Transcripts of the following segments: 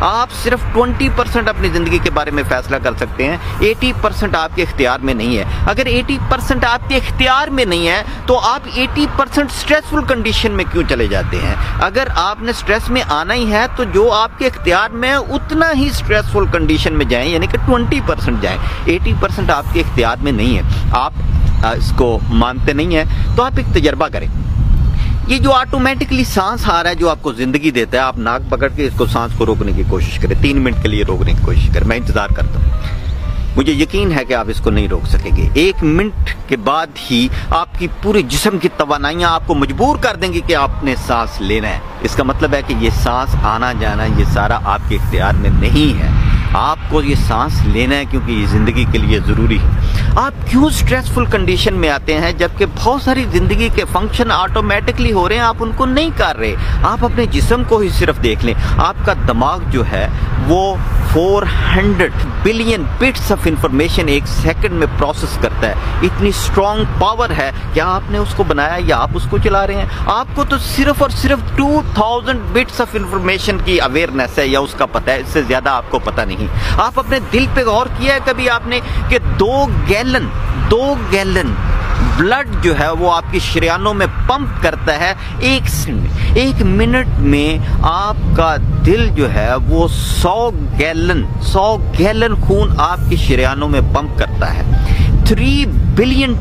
आप सिर्फ 20% अपनी ज़िंदगी के बारे में फैसला कर सकते हैं, 80% आपके इख्तियार में नहीं है। अगर 80% आपके इख्तियार में नहीं है तो आप 80% स्ट्रेसफुल कंडीशन में क्यों चले जाते हैं? अगर आपने स्ट्रेस में आना ही है तो जो आपके इख्तियार में है उतना ही स्ट्रेसफुल कंडीशन में जाएं, यानी कि 20% जाएं। 80% आपके इख्तियार में नहीं है, आप इसको मानते नहीं हैं तो आप एक तजर्बा करें। ये जो ऑटोमेटिकली सांस आ रहा है जो आपको जिंदगी देता है, आप नाक पकड़ के इसको सांस को रोकने की कोशिश करें, 3 मिनट के लिए रोकने की कोशिश करें। मैं इंतजार करता हूँ, मुझे यकीन है कि आप इसको नहीं रोक सकेंगे। 1 मिनट के बाद ही आपकी पूरे जिस्म की तवानाइयाँ आपको मजबूर कर देंगी कि आपने सांस लेना है। इसका मतलब है कि ये सांस आना जाना ये सारा आपके इख्तियार में नहीं है, आपको ये सांस लेना है क्योंकि ये ज़िंदगी के लिए ज़रूरी है। आप क्यों स्ट्रेसफुल कंडीशन में आते हैं जबकि बहुत सारी ज़िंदगी के फंक्शन ऑटोमेटिकली हो रहे हैं, आप उनको नहीं कर रहे। आप अपने जिस्म को ही सिर्फ देख लें, आपका दिमाग जो है वो 400 billion bits of information 1 second में प्रोसेस करता है। इतनी स्ट्रॉन्ग पावर है, क्या आपने उसको बनाया या आप उसको चला रहे हैं? आपको तो सिर्फ और सिर्फ 2000 बिट्स ऑफ इंफॉर्मेशन की अवेयरनेस है या उसका पता है, इससे ज़्यादा आपको पता नहीं। आप अपने दिल पे गौर किया है कभी आपने कि 2 गैलन ब्लड जो है वो आपकी शरीयानों में पंप करता है 1 मिनट में आपका दिल जो है वो 100 गैलन खून आपकी शरीयानों में पंप करता है। 3 बिलियन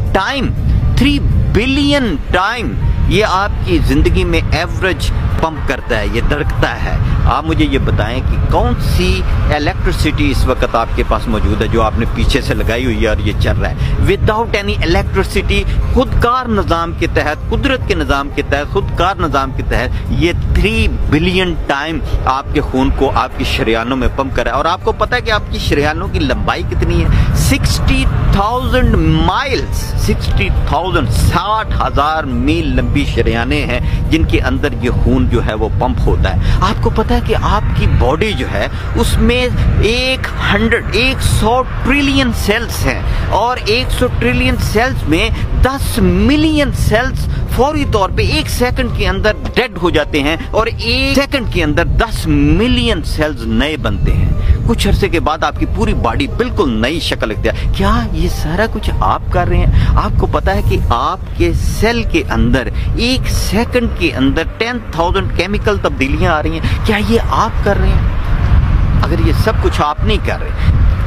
टाइम ये आपकी जिंदगी में एवरेज पंप करता है, ये धड़कता है। आप मुझे ये बताएं कि कौन सी इलेक्ट्रिसिटी इस वक्त आपके पास मौजूद है जो आपने पीछे से लगाई हुई है और ये चल रहा है विदाउट एनी इलेक्ट्रिसिटी, खुदकार निज़ाम के तहत, कुदरत के निज़ाम के तहत, खुदकार निज़ाम के तहत ये 3 बिलियन टाइम आपके खून को आपकी शरीयानों में पंप कर रहा है। और आपको पता है कि आपकी शरीयानों की लंबाई कितनी है? 60,000 माइल्स, 60,000 मील लंबी शरीयानें हैं जिनके अंदर ये खून जो है वो पंप होता है। आपको पता है कि आपकी बॉडी जो है उसमें 100 ट्रिलियन सेल्स हैं और 100 ट्रिलियन सेल्स में 10 मिलियन सेल्स फौरी तौर पे 1 सेकंड के अंदर डेड हो जाते हैं और 1 सेकंड के अंदर 10 मिलियन सेल्स नए बनते हैं। कुछ अरसे के बाद आपकी पूरी बॉडी बिल्कुल नई शक्ल इख्तियार। क्या ये सारा कुछ आप कर रहे हैं? आपको पता है कि आपके सेल के अंदर 1 सेकंड के अंदर 10,000 केमिकल तब्दीलियां आ रही हैं, क्या ये आप कर रहे हैं? अगर ये सब कुछ आप नहीं कर रहे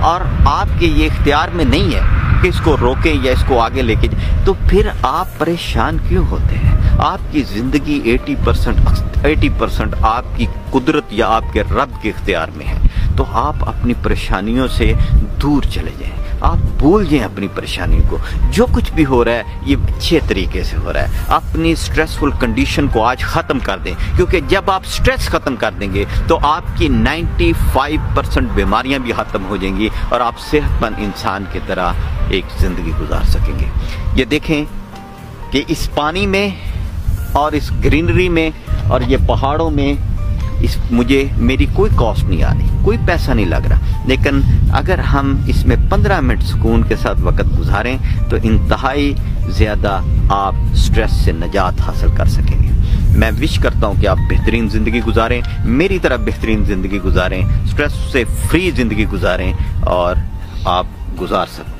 और आपके ये इख्तियार में नहीं है कि इसको रोकें या इसको आगे लेके जाए, तो फिर आप परेशान क्यों होते हैं? आपकी ज़िंदगी 80% आपकी कुदरत या आपके रब के इख्तियार में है, तो आप अपनी परेशानियों से दूर चले जाएं, आप भूल जाएं अपनी परेशानियों को। जो कुछ भी हो रहा है ये अच्छे तरीके से हो रहा है। अपनी स्ट्रेसफुल कंडीशन को आज ख़त्म कर दें, क्योंकि जब आप स्ट्रेस ख़त्म कर देंगे तो आपकी 95% बीमारियां भी ख़त्म हो जाएंगी और आप सेहतमंद इंसान की तरह एक ज़िंदगी गुजार सकेंगे। ये देखें कि इस पानी में और इस ग्रीनरी में और ये पहाड़ों में मेरी कोई कॉस्ट नहीं आ रही, कोई पैसा नहीं लग रहा, लेकिन अगर हम इसमें 15 मिनट सुकून के साथ वक्त गुजारें तो इंतहाई ज़्यादा आप स्ट्रेस से निजात हासिल कर सकेंगे। मैं विश करता हूं कि आप बेहतरीन ज़िंदगी गुजारें, मेरी तरह बेहतरीन ज़िंदगी गुजारें, स्ट्रेस से फ्री ज़िंदगी गुजारें और आप गुजार सकते हैं।